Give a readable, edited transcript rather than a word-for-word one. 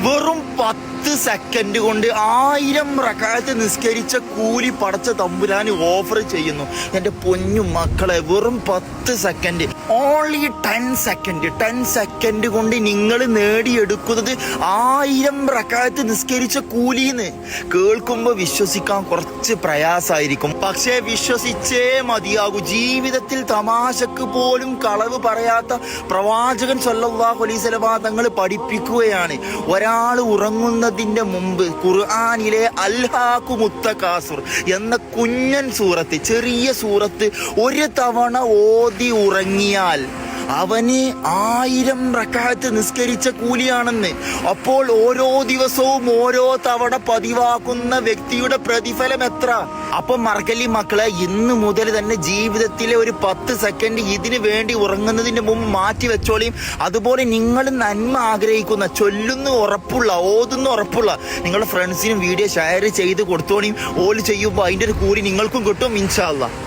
വെറും 10 സെക്കൻഡ് കൊണ്ട് 1000 റക്അത്ത് നിസ്കരിച്ച കൂലി പടച്ച തമ്പുരാന് ഓഫർ ചെയ്യുന്നു. എൻ്റെ പൊന്നു മക്കളെ, വെറും 10 സെക്കൻഡ്, ഓൺലി 10 സെക്കൻഡ് കൊണ്ട് നിങ്ങൾ നേടിയെടുക്കുന്നത് 1000 റക്അത്ത് നിസ്കരിച്ച കൂലിന്ന്. കേൾക്കുമ്പോൾ വിശ്വസിക്കാൻ കുറച്ച് പ്രയാസമായിരിക്കും, പക്ഷേ വിശ്വസിച്ചേ മതിയാകൂ. ജീവിതത്തിൽ തമാശക്ക് പോലും കളവ് പറയാത്ത പ്രവാചകൻ സ്വല്ലല്ലാഹു അലൈഹി വസല്ലം തങ്ങൾ പഠിപ്പിക്കുകയാണ്, ഒരാൾ ഉറങ്ങുന്നതിന്റെ മുമ്പ് ഖുർആനിലെ അൽഹാഖുമുത്തകാസുർ എന്ന കുഞ്ഞൻ സൂറത്ത്, ചെറിയ സൂറത്ത് ഒരു തവണ ഓതി ഉറങ്ങിയാൽ അവന് 1000 റക്അത്ത് നിസ്കരിച്ച കൂലിയാണെന്ന്. അപ്പോൾ ഓരോ ദിവസവും ഓരോ തവണ പതിവാക്കുന്ന വ്യക്തിയുടെ പ്രതിഫലം എത്ര? അപ്പൊ മറക്കല്ലി മക്കളെ, ഇന്ന് മുതൽ തന്നെ ജീവിതത്തിലെ ഒരു 10 സെക്കൻഡ് ഇതിനു വേണ്ടി ഉറങ്ങുന്നതിന് മുമ്പ് മാറ്റി വെച്ചോളിയും. അതുപോലെ നിങ്ങൾ നന്മ ആഗ്രഹിക്കുന്ന, ചൊല്ലുന്ന ഉറപ്പുള്ള, ഓതുന്ന ഉറപ്പുള്ള നിങ്ങളുടെ ഫ്രണ്ട്സിനും വീഡിയോ ഷെയർ ചെയ്ത് കൊടുത്തോളിയും. ഓല് ചെയ്യുമ്പോൾ അതിൻ്റെ ഒരു കൂലി നിങ്ങൾക്കും കിട്ടും ഇൻഷാ അല്ലാഹ്.